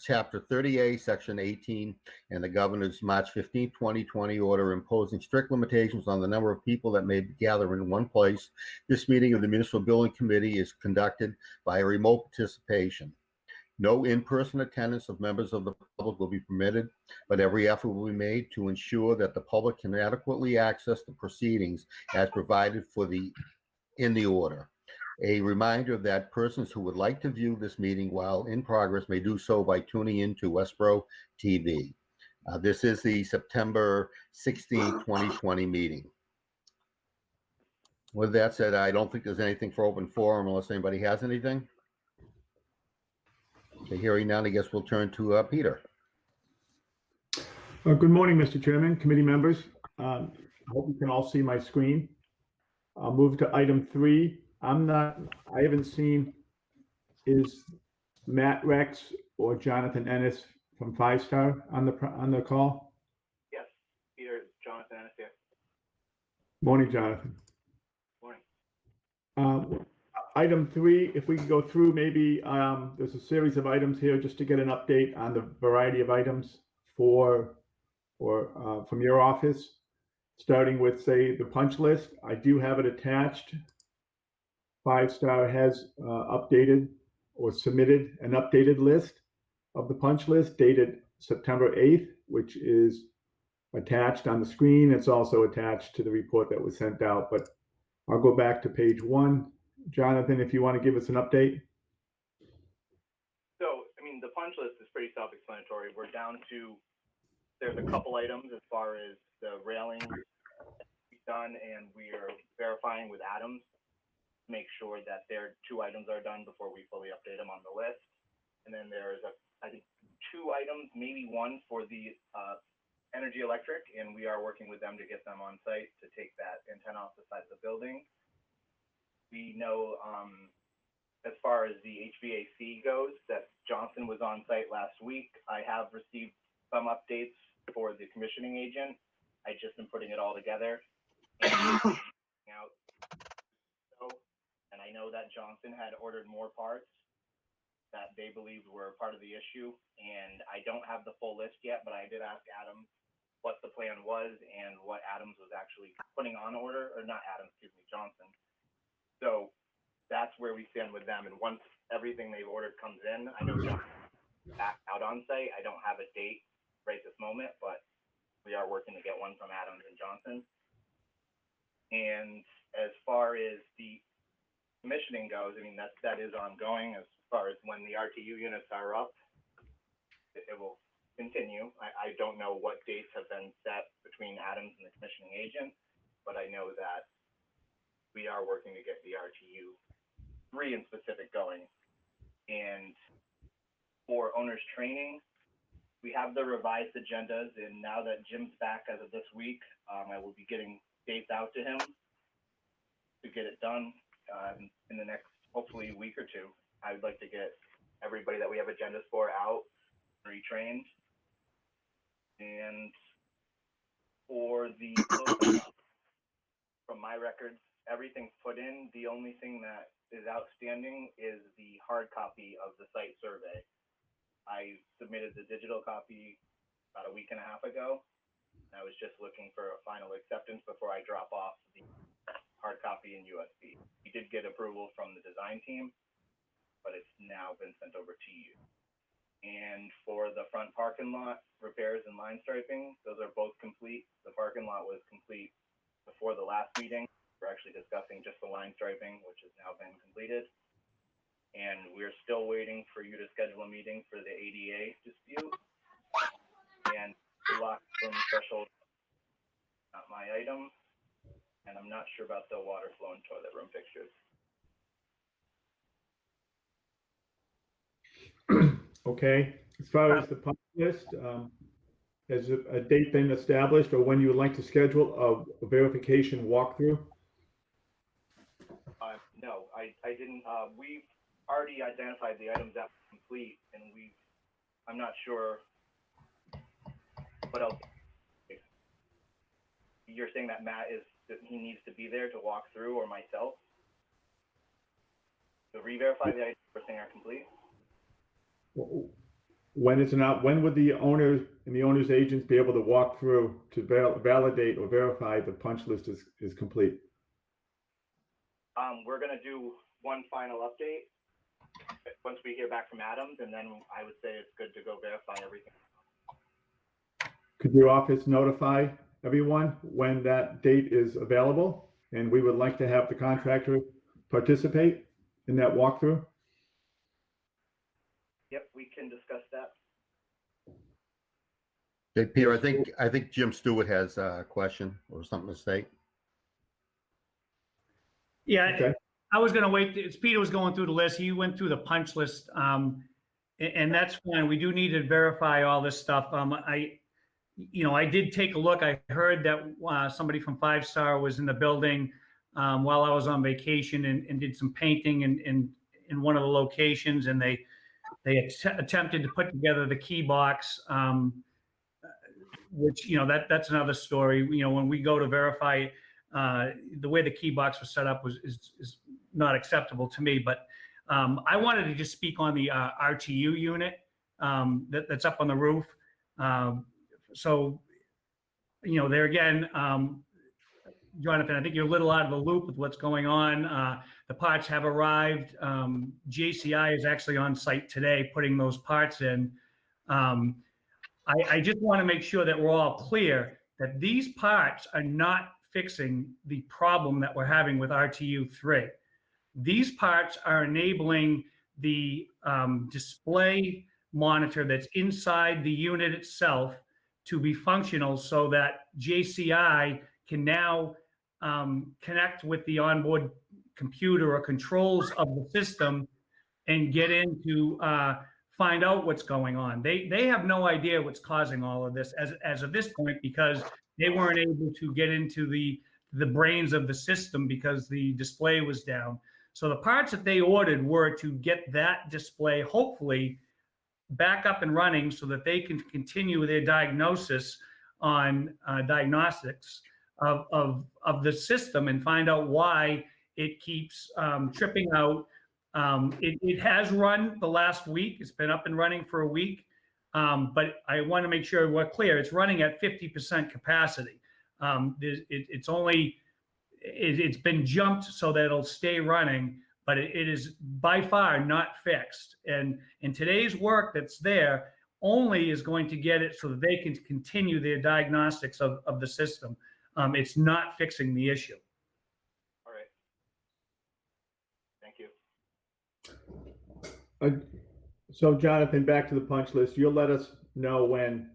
Chapter 30A, Section 18, and the Governor's March 15, 2020 order imposing strict limitations on the number of people that may gather in one place. This meeting of the Municipal Building Committee is conducted by remote participation. No in-person attendance of members of the public will be permitted, but every effort will be made to ensure that the public can adequately access the proceedings as provided in the order. A reminder that persons who would like to view this meeting while in progress may do so by tuning in to Westborough TV. This is the September 16, 2020 meeting. With that said, I don't think there's anything for open forum unless anybody has anything. Okay, hearing none, I guess we'll turn to Peter. Good morning, Mr. Chairman, committee members. I hope you can all see my screen. I'll move to item 3. I haven't seen, is Matt Rex or Jonathan Ennis from 5 Star on the call? Yes, Peter, Jonathan Ennis here. Morning, Jonathan. Morning. Item 3, if we could go through, maybe there's a series of items here just to get an update on the variety of items from your office, starting with, say, the punch list. I do have it attached. 5 Star has updated or submitted an updated list of the punch list dated September 8th, which is attached on the screen. It's also attached to the report that was sent out, but I'll go back to page 1. Jonathan, if you want to give us an update. So, I mean, the punch list is pretty self-explanatory. We're down to, there's a couple items as far as the railing done, and we are verifying with Adams to make sure that their 2 items are done before we fully update them on the list. And then there's, I think, 2 items, maybe 1 for the energy electric, and we are working with them to get them on site to take that antenna off the side of the building. We know, as far as the HVAC goes, that Johnson was on site last week. I have received some updates for the commissioning agent. I just been putting it all together and out. And I know that Johnson had ordered more parts that they believed were part of the issue. And I don't have the full list yet, but I did ask Adam what the plan was and what Adams was actually putting on order, or not Adams, excuse me, Johnson. So that's where we stand with them. And once everything they've ordered comes in, I know Johnson's back out on site. I don't have a date right this moment, but we are working to get one from Adams and Johnson. And as far as the commissioning goes, I mean, that is ongoing. As far as when the RTU units are up, it will continue. I don't know what dates have been set between Adams and the commissioning agent, but I know that we are working to get the RTU 3 in specific going. And for owners training, we have the revised agendas, and now that Jim's back as of this week, I will be getting dates out to him to get it done in the next, hopefully, week or 2. I would like to get everybody that we have agendas for out, retrained. And for the from my records, everything's put in. The only thing that is outstanding is the hard copy of the site survey. I submitted the digital copy about a week and a half ago. I was just looking for a final acceptance before I drop off the hard copy in USB. We did get approval from the design team, but it's now been sent over to you. And for the front parking lot repairs and line striping, those are both complete. The parking lot was complete before the last meeting. We're actually discussing just the line striping, which has now been completed. And we're still waiting for you to schedule a meeting for the ADA dispute. And lock room threshold, not my item. And I'm not sure about the water flow and toilet room fixtures. Okay. As far as the punch list, has a date been established, or when you would like to schedule a verification walkthrough? No, I didn't. We've already identified the items that were complete, and I'm not sure what else. You're saying that he needs to be there to walk through, or myself? To re-verify the items we're saying are complete? when would the owner and the owner's agents be able to walk through to validate or verify the punch list is complete? We're gonna do one final update once we hear back from Adams, and then I would say it's good to go verify everything. Could your office notify everyone when that date is available? And we would like to have the contractor participate in that walkthrough? Yep, we can discuss that. Hey, Peter, I think Jim Stewart has a question or something to say. Yeah, Okay. I was gonna wait. Peter was going through the list. He went through the punch list, and that's fine. We do need to verify all this stuff. I did take a look. I heard that somebody from 5 Star was in the building while I was on vacation and did some painting in one of the locations, and they attempted to put together the key box, which that's another story. When we go to verify, the way the key box was set up is not acceptable to me. But I wanted to just speak on the RTU unit that's up on the roof. So, there again, Jonathan, I think you're a little out of the loop with what's going on. The parts have arrived. JCI is actually on site today putting those parts in. I just want to make sure that we're all clear that these parts are not fixing the problem that we're having with RTU 3. These parts are enabling the display monitor that's inside the unit itself to be functional so that JCI can now connect with the onboard computer or controls of the system and get in to find out what's going on. They have no idea what's causing all of this as of this point, because they weren't able to get into the brains of the system because the display was down. So the parts that they ordered were to get that display hopefully back up and running so that they can continue their diagnosis on diagnostics of the system and find out why it keeps tripping out. It has run the last week. It's been up and running for a week. But I want to make sure we're clear. It's running at 50% capacity. It's been jumped so that it'll stay running, but it is by far not fixed. And in today's work that's there only is going to get it so that they can continue their diagnostics of the system. It's not fixing the issue. All right. Thank you. So Jonathan, back to the punch list. You'll let us know when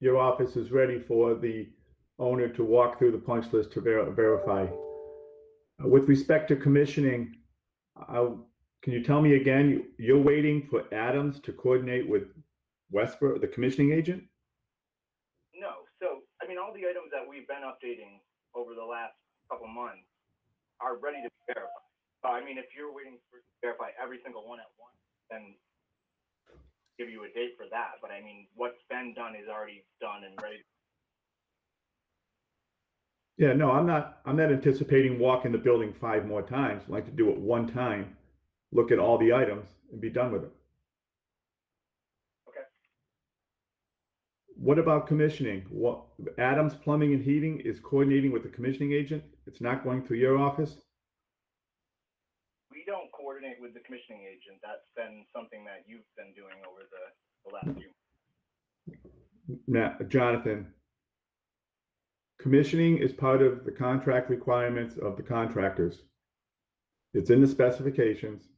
your office is ready for the owner to walk through the punch list to verify. With respect to commissioning, can you tell me again, you're waiting for Adams to coordinate with Westborough, the commissioning agent? No. So, I mean, all the items that we've been updating over the last couple months are ready to be verified. So, I mean, if you're waiting to verify every single one at once, then give you a date for that. But I mean, what's been done is already done and ready. Yeah, no, I'm not anticipating walking the building 5 more times. I'd like to do it one time, look at all the items and be done with it. Okay. What about commissioning? What Adams Plumbing and Heating is coordinating with the commissioning agent? It's not going through your office? We don't coordinate with the commissioning agent. That's been something that you've been doing over the last few months. Now, Jonathan, commissioning is part of the contract requirements of the contractors. It's in the specifications.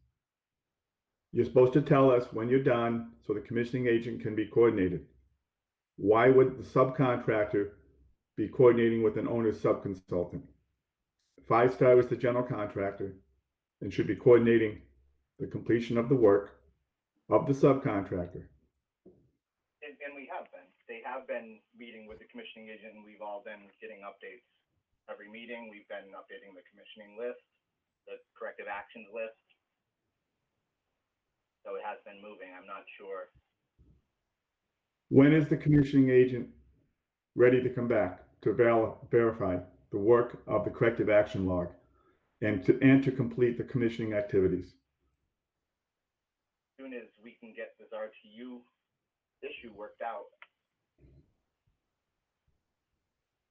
You're supposed to tell us when you're done so the commissioning agent can be coordinated. Why would the subcontractor be coordinating with an owner's subconsultant? 5 Star is the general contractor and should be coordinating the completion of the work of the subcontractor. And we have been. They have been meeting with the commissioning agent, and we've all been getting updates every meeting. We've been updating the commissioning list, the corrective actions list. So it has been moving. I'm not sure. When is the commissioning agent ready to come back to verify the work of the corrective action log and to complete the commissioning activities? As soon as we can get this RTU issue worked out.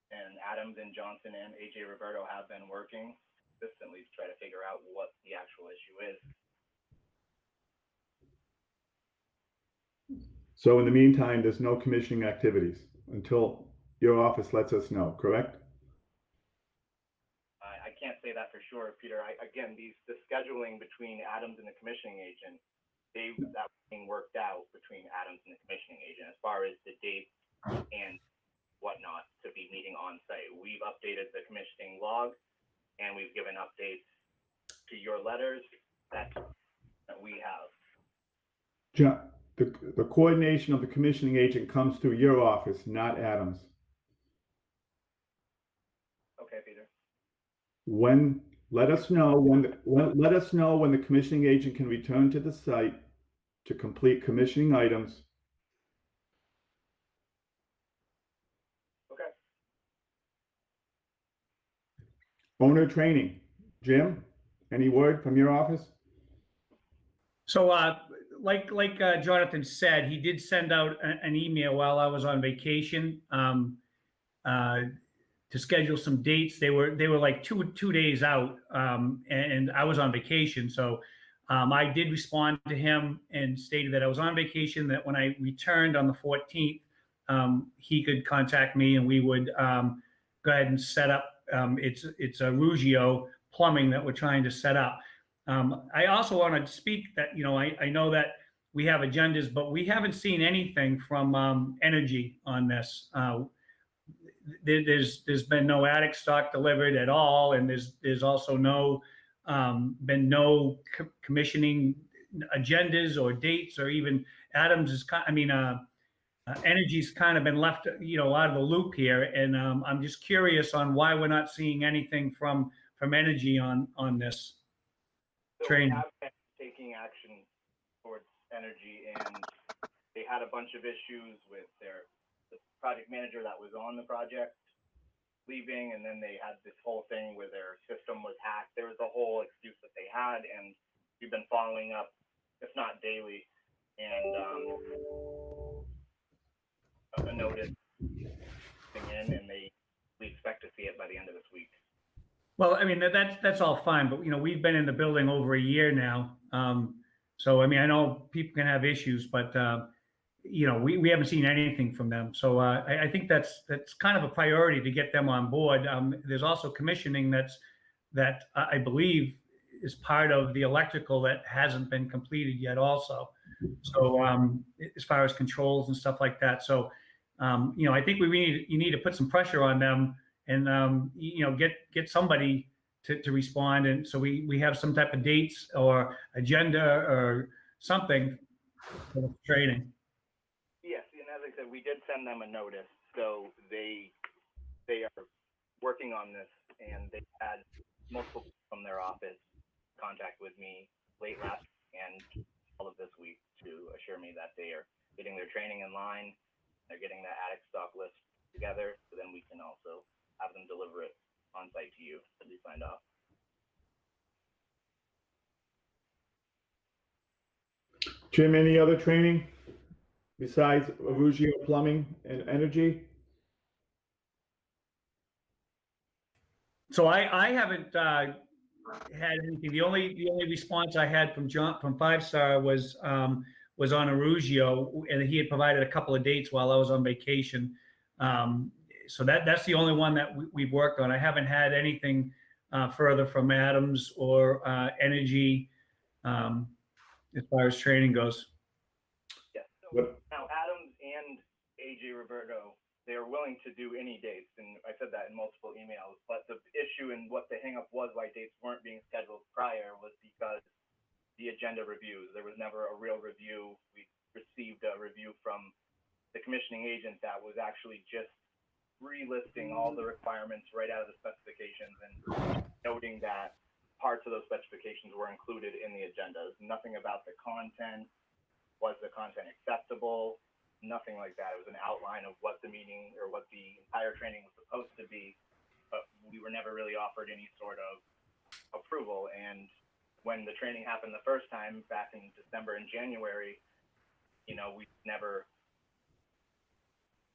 And Adams and Johnson and AJ Roberto have been working consistently to try to figure out what the actual issue is. So in the meantime, there's no commissioning activities until your office lets us know, correct? I can't say that for sure, Peter. Again, the scheduling between Adams and the commissioning agent, that was being worked out between Adams and the commissioning agent as far as the dates and whatnot to be meeting on site. We've updated the commissioning log and we've given updates to your letters that we have. John, the coordination of the commissioning agent comes through your office, not Adams. Okay, Peter. Let us know when the commissioning agent can return to the site to complete commissioning items. Okay. Owner training. Jim, any word from your office? So, like Jonathan said, he did send out an email while I was on vacation to schedule some dates. They were like two days out, and I was on vacation. So I did respond to him and stated that I was on vacation, that when I returned on the 14th, he could contact me and we would go ahead and set up. It's a Rugio plumbing that we're trying to set up. I also want to speak that, I know that we have agendas, but we haven't seen anything from Energy on this. There's been no attic stock delivered at all, and there's also been no commissioning agendas or dates, or even Adams is Energy's kind of been left out of the loop here, and I'm just curious on why we're not seeing anything from Energy on this training. We have been taking action towards Energy, and they had a bunch of issues with the project manager that was on the project leaving, and then they had this whole thing where their system was hacked. There was a whole excuse that they had, and we've been following up, if not daily, and a notice in, and we expect to see it by the end of this week. Well, that's all fine, but we've been in the building over a year now. So I know people can have issues, but we haven't seen anything from them. So I think that's kind of a priority to get them on board. There's also commissioning that I believe is part of the electrical that hasn't been completed yet also. So as far as controls and stuff like that. So I think you need to put some pressure on them and get somebody to respond, and so we have some type of dates or agenda or something for the training. Yes, and as I said, we did send them a notice, so they are working on this, and they had multiple people from their office contact with me late last week and all of this week to assure me that they are getting their training in line, they're getting that attic stock list together, so then we can also have them deliver it on site to you to be signed off. Jim, any other training besides Rugio plumbing and Energy? So I haven't had anything. The only response I had from Five Star was on Arugio, and he had provided a couple of dates while I was on vacation. So that's the only one that we've worked on. I haven't had anything further from Adams or Energy as far as training goes. Yes. So now Adams and AJ Roberto, they are willing to do any dates, and I said that in multiple emails. But the issue and what the hangup was why dates weren't being scheduled prior was because the agenda reviews. There was never a real review. We received a review from the commissioning agent that was actually just relisting all the requirements right out of the specifications and noting that parts of those specifications were included in the agendas. Nothing about the content. Was the content acceptable? Nothing like that. It was an outline of what the meeting or what the entire training was supposed to be, but we were never really offered any sort of approval. And when the training happened the first time back in December and January, we never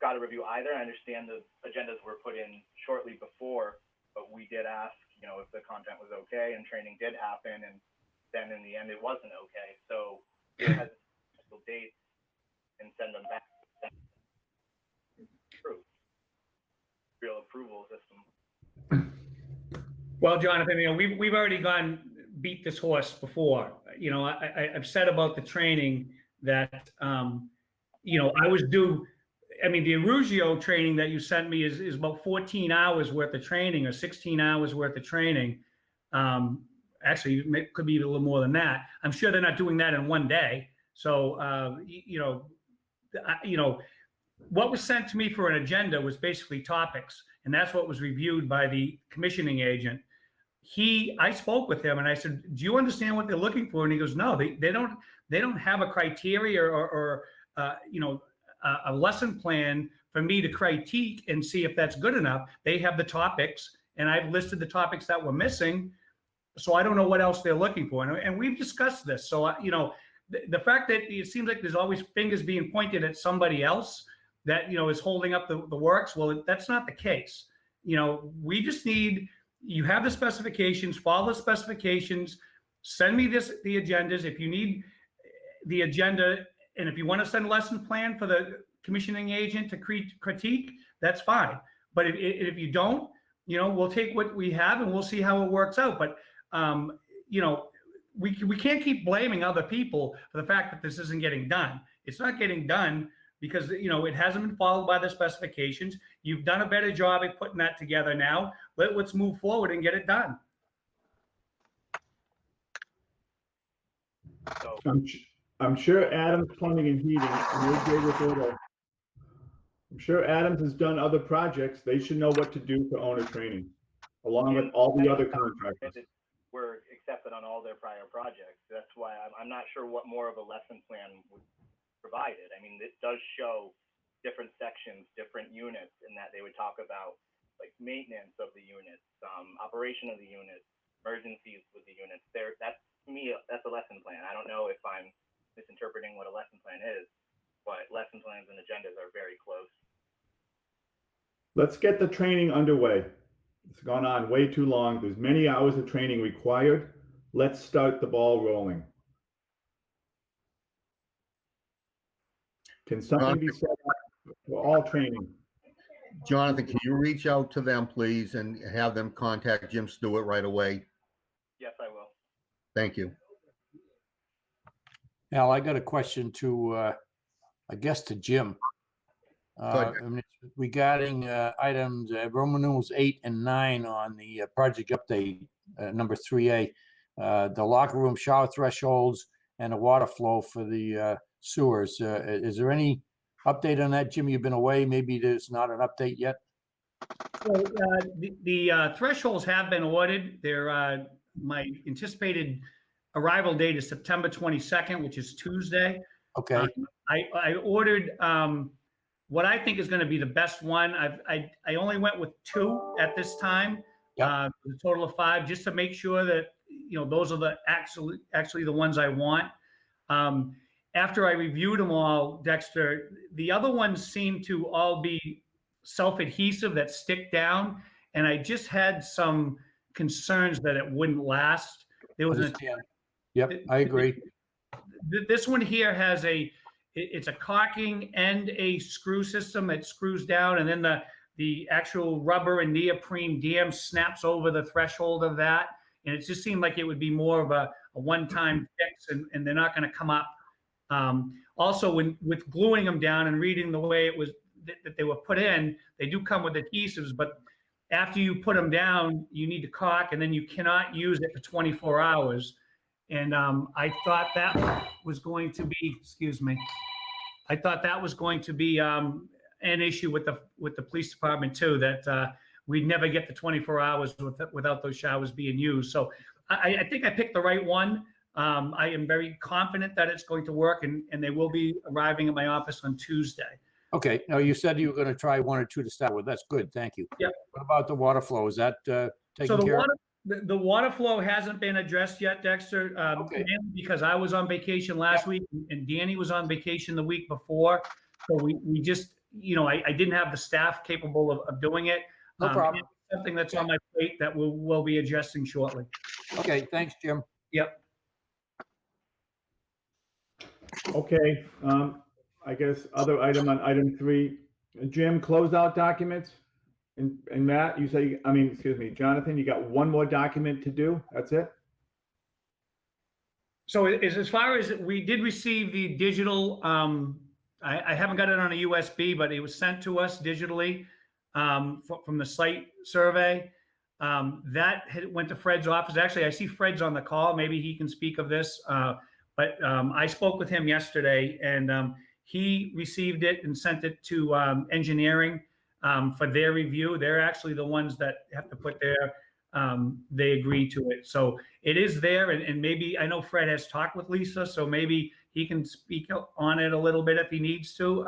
got to review either. I understand the agendas were put in shortly before, but we did ask, you know, if the content was okay, and training did happen, and then in the end it wasn't okay. So it has a date and send them back. True. Real approval system. Well, Jonathan, you know, we've already beat this horse before. You know, I've said about the training that, you know, I was due. I mean, the Arugio training that you sent me is about 14 hours worth of training, or 16 hours worth of training. Actually, it could be a little more than that. I'm sure they're not doing that in one day. So, you know, what was sent to me for an agenda was basically topics, and that's what was reviewed by the commissioning agent. I spoke with him and I said, do you understand what they're looking for? And he goes, no, they don't have a criteria or you know, a lesson plan for me to critique and see if that's good enough. They have the topics, and I've listed the topics that were missing. So I don't know what else they're looking for. And we've discussed this. So, you know, the fact that it seems like there's always fingers being pointed at somebody else that, you know, is holding up the works. Well, that's not the case. You know, we just need, you have the specifications, follow the specifications, send me the agendas. If you need the agenda, and if you want to send a lesson plan for the commissioning agent to critique, that's fine. But if you don't, you know, we'll take what we have and we'll see how it works out. But, you know, we can't keep blaming other people for the fact that this isn't getting done. It's not getting done because, you know, it hasn't been followed by the specifications. You've done a better job at putting that together now. Let's move forward and get it done. So I'm sure Adams Plumbing and Heating, and you'll agree with it. I'm sure Adams has done other projects. They should know what to do for owner training, along with all the other contractors. Were accepted on all their prior projects. That's why I'm not sure what more of a lesson plan would provide it. I mean, it does show different sections, different units, in that they would talk about like maintenance of the units, operation of the units, emergencies with the units. That's to me, that's a lesson plan. I don't know if I'm misinterpreting what a lesson plan is, but lesson plans and agendas are very close. Let's get the training underway. It's gone on way too long. There's many hours of training required. Let's start the ball rolling. Can something be set up for all training? Jonathan, can you reach out to them, please, and have them contact Jim Stewart right away? Yes, I will. Thank you. Al, I got a question to, I guess, to Jim. ahead. I mean, regarding items Roman numerals 8 and 9 on the project update, number 3A, the locker room shower thresholds and the water flow for the sewers. Is there any update on that, Jim? You've been away. Maybe there's not an update yet. So the thresholds have been ordered. They're my anticipated arrival date is September 22nd, which is Tuesday. Okay. I ordered what I think is going to be the best one. I only went with 2 at this time. Yep. A total of 5, just to make sure that, you know, those are the actually the ones I want. After I reviewed them all, Dexter, the other ones seem to all be self-adhesive that stick down, and I just had some concerns that it wouldn't last. There was Yep, I agree. This one here has it's a caulking and a screw system that screws down, and then the actual rubber and neoprene dam snaps over the threshold of that. And it just seemed like it would be more of a one-time fix, and they're not going to come up. Also, with gluing them down and reading the way it was that they were put in, they do come with adhesives, but after you put them down, you need to caulk, and then you cannot use it for 24 hours. And I thought that was going to be, excuse me, I thought that was going to be an issue with the police department too, that we'd never get the 24 hours without those showers being used. So I think I picked the right one. I am very confident that it's going to work, and they will be arriving at my office on Tuesday. Okay. Now, you said you were going to try 1 or 2 to start with. That's good. Thank you. Yeah. What about the water flow? Is that taken So care of? the water flow hasn't been addressed yet, Dexter, Okay. mainly because I was on vacation last week and Danny was on vacation the week before. So we just, I didn't have the staff capable of doing it. No problem. It's something that's on my plate that we'll be adjusting shortly. Okay, thanks, Jim. Yep. Okay, I guess other item on item 3, Jim, closeout documents. And Matt, excuse me, Jonathan, you got one more document to do? That's it? So as far as we did receive the digital, I haven't got it on a USB, but it was sent to us digitally from the site survey. That went to Fred's office. Actually, I see Fred's on the call. Maybe he can speak of this. But I spoke with him yesterday, and he received it and sent it to engineering for their review. They're actually the ones that have to put they agree to it. So it is there, and maybe, I know Fred has talked with Lisa, so maybe he can speak on it a little bit if he needs to.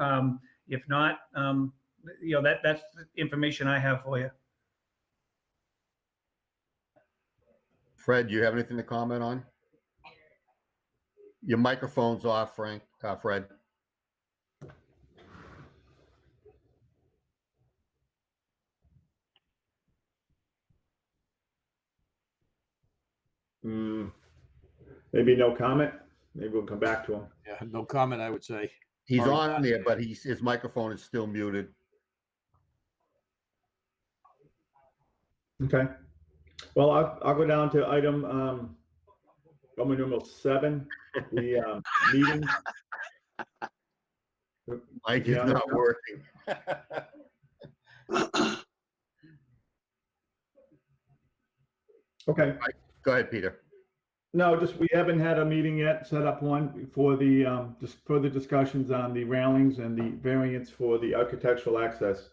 If not, that's the information I have for you. Fred, do you have anything to comment on? Your microphone's off, Fred. Maybe no comment. Maybe we'll come back to him. Yeah, no comment, I would say. He's Sorry. on there, but his microphone is still muted. Okay. Well, I'll go down to item Roman numeral 7, the meeting. Mike is not working. Okay. Go ahead, Peter. No, just we haven't had a meeting yet, set up one for the just further discussions on the railings and the variance for the architectural access.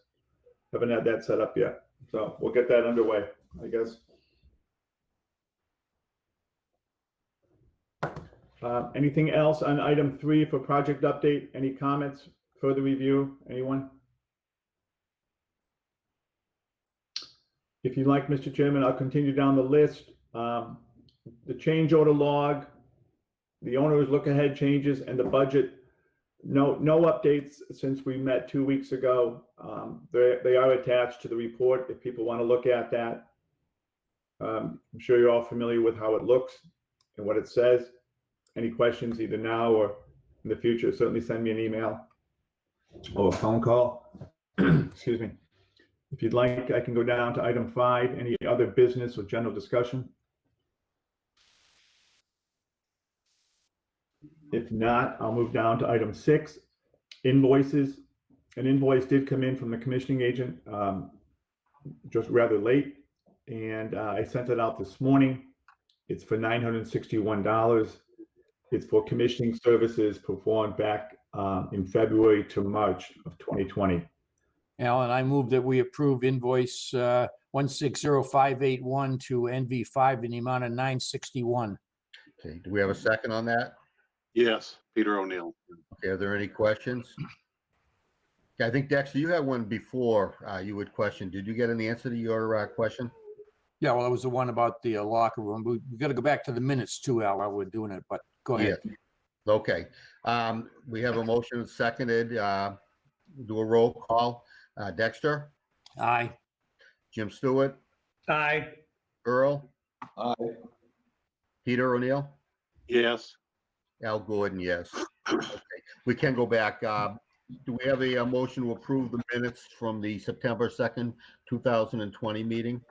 Haven't had that set up yet. So we'll get that underway, I guess. Anything else on item 3 for project update? Any comments, further review? Anyone? If you'd like, Mr. Chairman, I'll continue down the list. The change order log, the owner's look ahead changes, and the budget. No updates since we met 2 weeks ago. They are attached to the report if people want to look at that. I'm sure you're all familiar with how it looks and what it says. Any questions either now or in the future, certainly send me an email or a phone call. Excuse me. If you'd like, I can go down to item 5, any other business or general discussion. If not, I'll move down to item 6, invoices. An invoice did come in from the commissioning agent just rather late, and I sent it out this morning. It's for $961. It's for commissioning services performed back in February to March of 2020. Alan, I move that we approve invoice 160581 to NV5 in the amount of $961. Okay, do we have a second on that? Yes, Peter O'Neill. Okay, are there any questions? Okay, I think Dexter, you had one before you would question. Did you get an answer to your question? Yeah, well, it was the one about the locker room. We got to go back to the minutes too, Al, while we're doing it, but go ahead. Yeah. Okay. We have a motion seconded. Do a roll call. Dexter? Aye. Jim Stewart? Aye. Earl? Aye. Peter O'Neill? Yes, Al Gordon, yes. Okay. We can go back. Do we have a motion to approve the minutes from the September 2nd, 2020 meeting?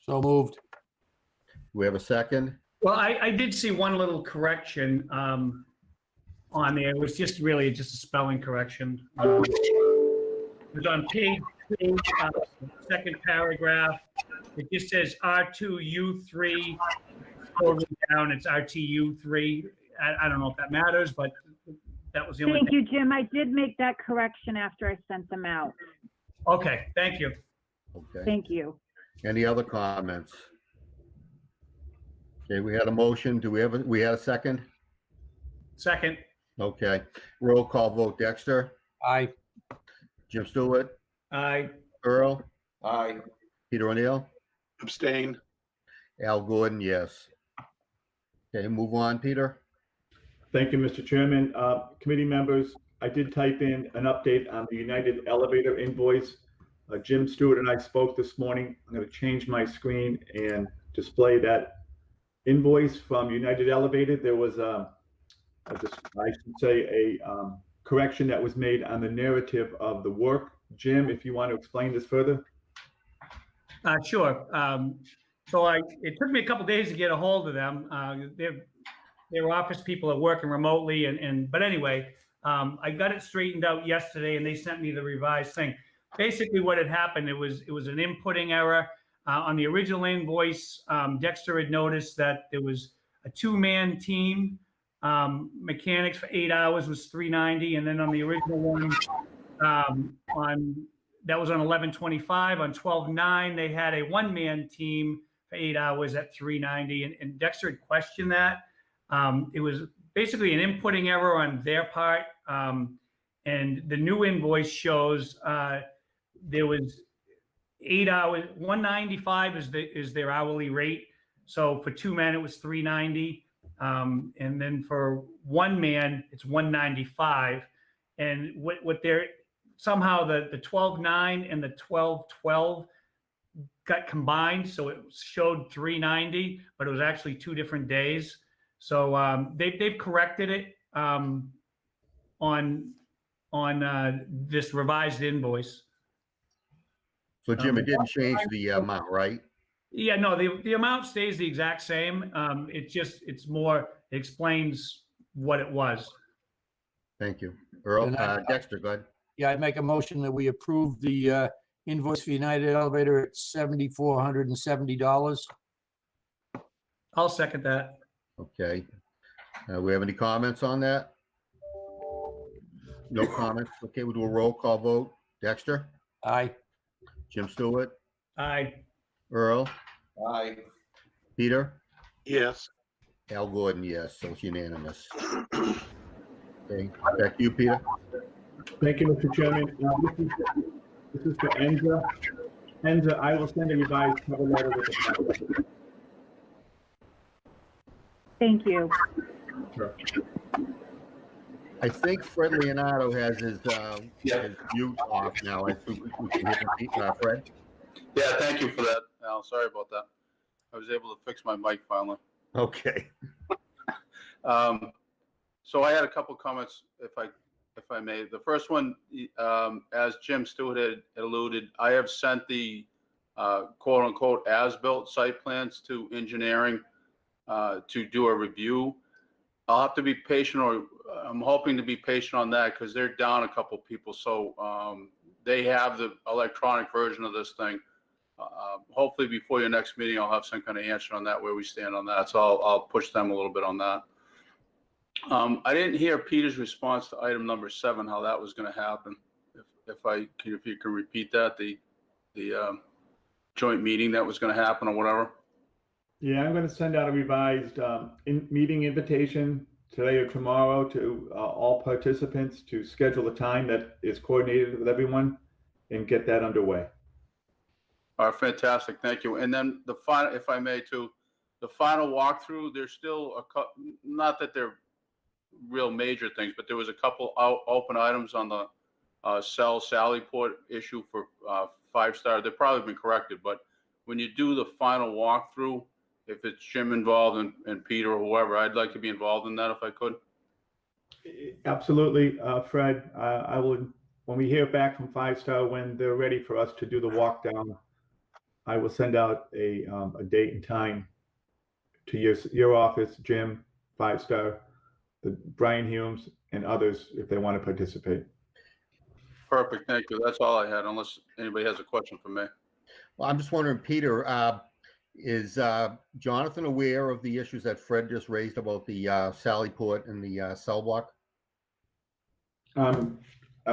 So moved. Do we have a second? Well, I did see one little correction on there. It was just really just a spelling correction. It was on page 2, second paragraph. It just says R2U3. Scrolling down, it's RTU3. I don't know if that matters, but that was the only Thank thing. you, Jim. I did make that correction after I sent them out. Okay, thank you. Okay. Thank you. Any other comments? Okay, we had a motion. Do we have we had a second? Second. Okay. Roll call vote. Dexter? Aye. Jim Stewart? Aye. Earl? Aye. Peter O'Neill? abstain. Al Gordon, yes. Okay, move on, Peter. Thank you, Mr. Chairman. Committee members, I did type in an update on the United Elevator invoice. Jim Stewart and I spoke this morning. I'm going to change my screen and display that invoice from United Elevator. There was I should say, a correction that was made on the narrative of the work. Jim, if you want to explain this further. Sure. It took me a couple days to get a hold of them. Their office people are working remotely, but anyway, I got it straightened out yesterday, and they sent me the revised thing. Basically, what had happened, it was an inputting error on the original invoice. Dexter had noticed that there was a two-man team. Mechanics for 8 hours was $390, and then on the original one, that was on 11/25. On 12/9, they had a one-man team for 8 hours at $390, and Dexter had questioned that. It was basically an inputting error on their part, and the new invoice shows there was 8 hours. 195 is their hourly rate. So for two men, it was $390. And then for one man, it's $195. And what they're somehow the 12/9 and the 12/12 got combined, so it showed $390, but it was actually 2 different days. So they've corrected it on this revised invoice. So Jim, it didn't change the amount, right? Yeah, no, the amount stays the exact same. It explains what it was. Thank you. Earl, And Dexter, go ahead. Yeah, I'd make a motion that we approve the invoice for United Elevator at $7,470. I'll second that. Okay. We have any comments on that? No comments. Okay, we'll do a roll call vote. Dexter, Aye. Jim Stewart, Aye. Earl, Aye. Peter, Yes. Al Gordon, yes, so it's unanimous. Okay, back to you, Peter. Thank you, Mr. Chairman. This is for Enza. Enza, I will send a revised cover letter with the. Thank you. Sure. I think Fred Leonardo has his mute off now. I think we can hit him, Fred. Yeah, thank you for that, Al. Sorry about that. I was able to fix my mic finally. Okay. So I had a couple comments, if I may. The first one, as Jim Stewart had alluded, I have sent the quote unquote as-built site plans to engineering to do a review. I'll have to be patient, or I'm hoping to be patient on that because they're down a couple people. So they have the electronic version of this thing. Hopefully before your next meeting, I'll have some kind of answer on that, where we stand on that. So I'll push them a little bit on that. I didn't hear Peter's response to item number 7, how that was going to happen. If you can repeat that, the joint meeting that was going to happen or whatever. Yeah, I'm going to send out a revised meeting invitation today or tomorrow to all participants to schedule a time that is coordinated with everyone and get that underway. All right, fantastic, thank you. And then the final, if I may, too, the final walkthrough, there's still a couple, not that they're real major things, but there was a couple open items on the Sallyport issue for 5-star. They've probably been corrected, but when you do the final walkthrough, if it's Jim involved and Peter or whoever, I'd like to be involved in that if I could. Absolutely, Fred. I will, when we hear back from 5-star, when they're ready for us to do the walk down, I will send out a date and time to your office, Jim, 5-star, the Brian Humes, and others if they want to participate. Perfect, thank you. That's all I had, unless anybody has a question for me. Well, I'm just wondering, Peter, is Jonathan aware of the issues that Fred just raised about the Sallyport and the cell block? I'm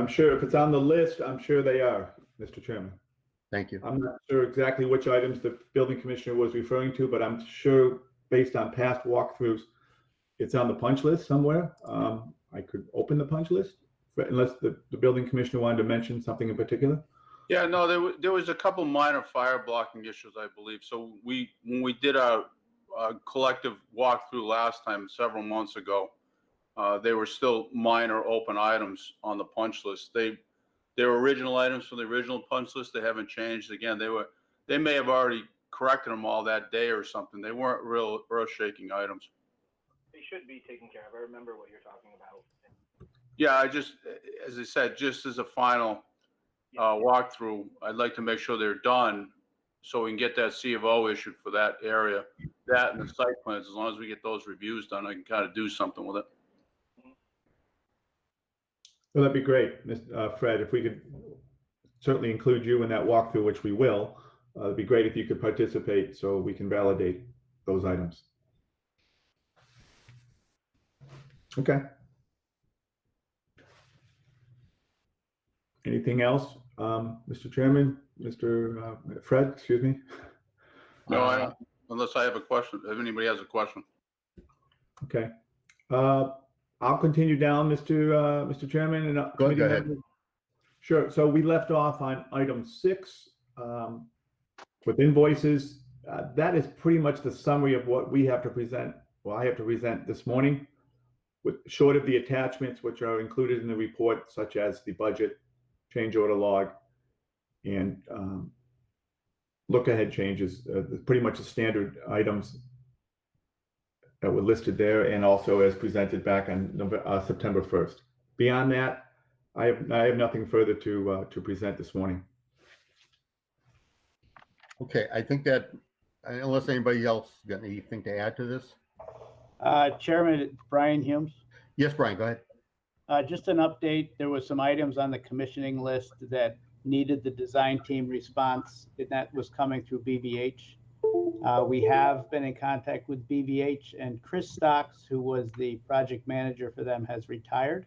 sure if it's on the list, I'm sure they are, Mr. Chairman. Thank you. I'm not sure exactly which items the building commissioner was referring to, but I'm sure based on past walkthroughs, it's on the punch list somewhere. I could open the punch list unless the building commissioner wanted to mention something in particular. Yeah, no, there was a couple minor fire blocking issues, I believe. So when we did our collective walkthrough last time, several months ago, they were still minor open items on the punch list. They were original items from the original punch list. They haven't changed. Again, they may have already corrected them all that day or something. They weren't real earth-shaking items. They should be taken care of. I remember what you're talking about. Yeah, as I said, just as a final walkthrough, I'd like to make sure they're done so we can get that C of O issued for that area, that and the site plans. As long as we get those reviews done, I can kind of do something with it. Well, that'd be great, Fred, if we could certainly include you in that walkthrough, which we will. It'd be great if you could participate so we can validate those items. Okay. Anything else, Mr. Chairman, Mr. Fred, excuse me? No, I don't, unless I have a question, if anybody has a question. Okay. I'll continue down, Mr. Chairman. And Go ahead. Sure. So we left off on item 6 with invoices. That is pretty much the summary of what we have to present. Well, I have to present this morning, with short of the attachments which are included in the report, such as the budget, change order log, and look ahead changes. Pretty much the standard items that were listed there, and also as presented back on September 1st. Beyond that, I have nothing further to present this morning. Okay, I think that unless anybody else got anything to add to this? Chairman, Brian Humes. Yes, Brian, go ahead. Just an update. There was some items on the commissioning list that needed the design team response, and that was coming through BVH. We have been in contact with BVH, and Chris Stocks, who was the project manager for them, has retired.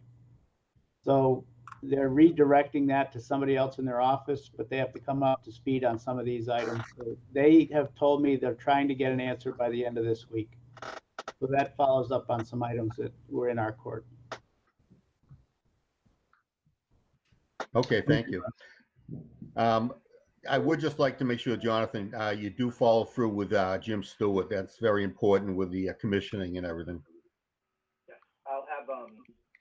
So they're redirecting that to somebody else in their office, but they have to come up to speed on some of these items. So they have told me they're trying to get an answer by the end of this week. So that follows up on some items that were in our court. Okay, thank you. I would just like to make sure, Jonathan, you do follow through with Jim Stewart. That's very important with the commissioning and everything. Yeah, I'll have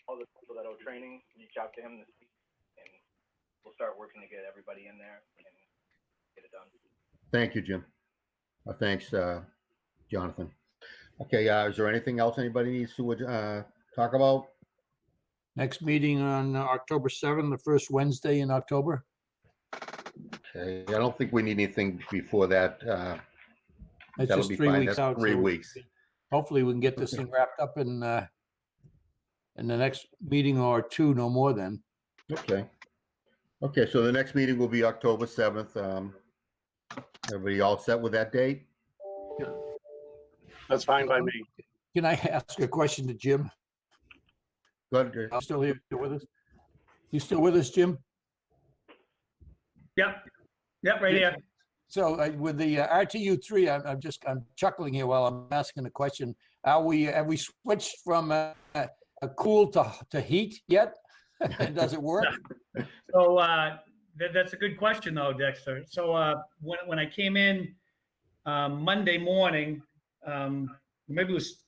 all the people that owe training reach out to him this week, and we'll start working to get everybody in there and get it done. Thank you, Jim. Thanks, Jonathan. Okay, is there anything else anybody needs to talk about? Next meeting on October 7th, the first Wednesday in October. Okay, I don't think we need anything before that. It's That'll just be 3 fine. weeks That's out. 3 so weeks. Hopefully we can get this thing wrapped up in the next meeting or two, no more than. Okay. Okay, so the next meeting will be October 7th. Everybody all set with that date? That's fine by me. Can I ask a question to Jim? Good. I'm still here with us. You still with us, Jim? Yep, right here. So with the RTU3, I'm chuckling here while I'm asking the question. Have we switched from a cool to heat yet? Does it work? So that's a good question though, Dexter. So when I came in Monday morning, maybe it was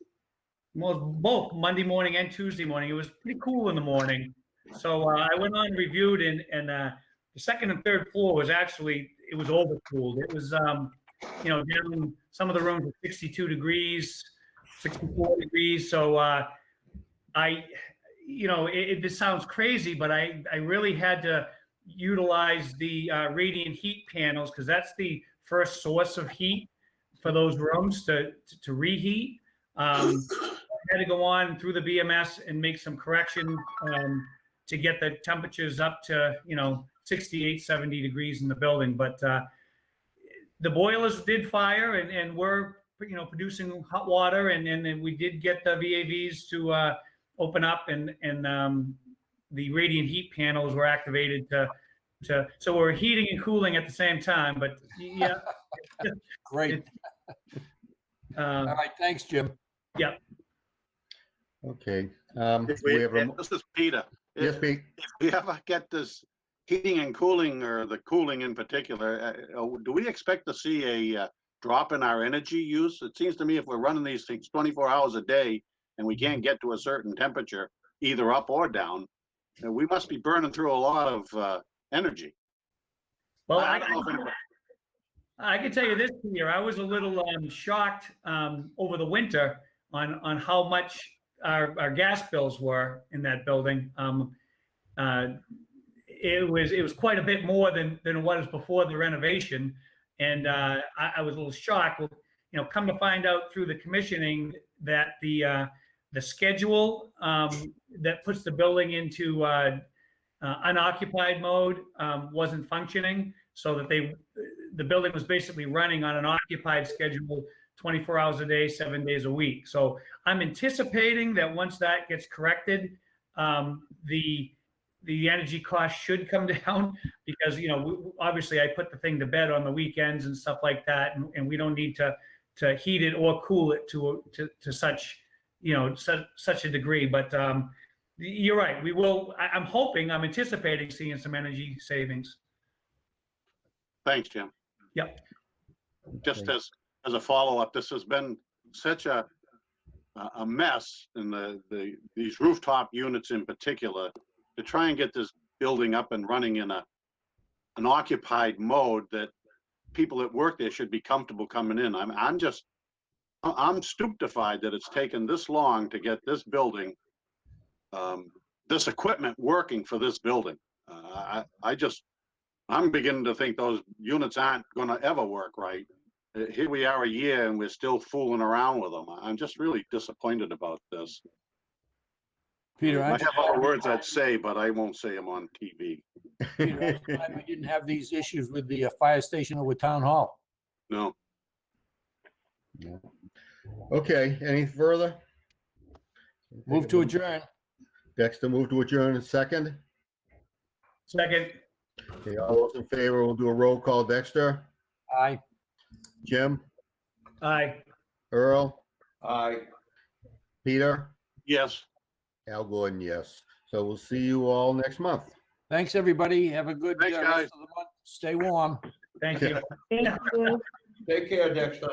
both Monday morning and Tuesday morning, it was pretty cool in the morning. So I went on and reviewed, and the second and third floor was actually, it was overcooled. It was, down some of the rooms were 62 degrees, 64 degrees. So this sounds crazy, but I really had to utilize the radiant heat panels, because that's the first source of heat for those rooms to reheat. I had to go on through the BMS and make some correction to get the temperatures up to 68, 70 degrees in the building. But the boilers did fire, and we're producing hot water, and then we did get the VAVs to open up, and the radiant heat panels were activated so we're heating and cooling at the same time. But yeah. Great. All right, thanks, Jim. Yeah. Okay. This is Peter. Yes, Pete. If we ever get this heating and cooling, or the cooling in particular, do we expect to see a drop in our energy use? It seems to me if we're running these things 24 hours a day, and we can't get to a certain temperature, either up or down, we must be burning through a lot of energy. Well, I don't know if anybody- I can tell you this, Peter, I was a little shocked over the winter on how much our gas bills were in that building. It was quite a bit more than it was before the renovation. And I was a little shocked. Well, you know, come to find out through the commissioning that the schedule that puts the building into unoccupied mode wasn't functioning, so that the building was basically running on an occupied schedule 24 hours a day, 7 days a week. So I'm anticipating that once that gets corrected, the energy cost should come down, because, you know, obviously I put the thing to bed on the weekends and stuff like that, and we don't need to heat it or cool it to such, you know, such a degree. But you're right. We will. I'm anticipating seeing some energy savings. Thanks, Jim. Yep. Just as a follow-up, this has been such a mess in these rooftop units in particular, to try and get this building up and running in an occupied mode that people that work there should be comfortable coming in. I'm stupefied that it's taken this long to get this building, this equipment working for this building. I'm beginning to think those units aren't gonna ever work right. Here we are a year and we're still fooling around with them. I'm just really disappointed about this. Peter, I I'm have other words I'd say, but I won't say them on TV. Peter, I'm glad we didn't have these issues with the fire station or with town hall. No. Okay, any further? Move to adjourn. Dexter, move to adjourn in second. Second. Okay, all those in favor, we'll do a roll call. Dexter, Aye. Jim, Aye. Earl, Aye. Peter, Yes. Al Gordon, yes. So we'll see you all next month. Thanks, everybody. Have a good Thanks, rest guys. of the month. Stay warm. Thank you. Thank you. Take care, Dexter.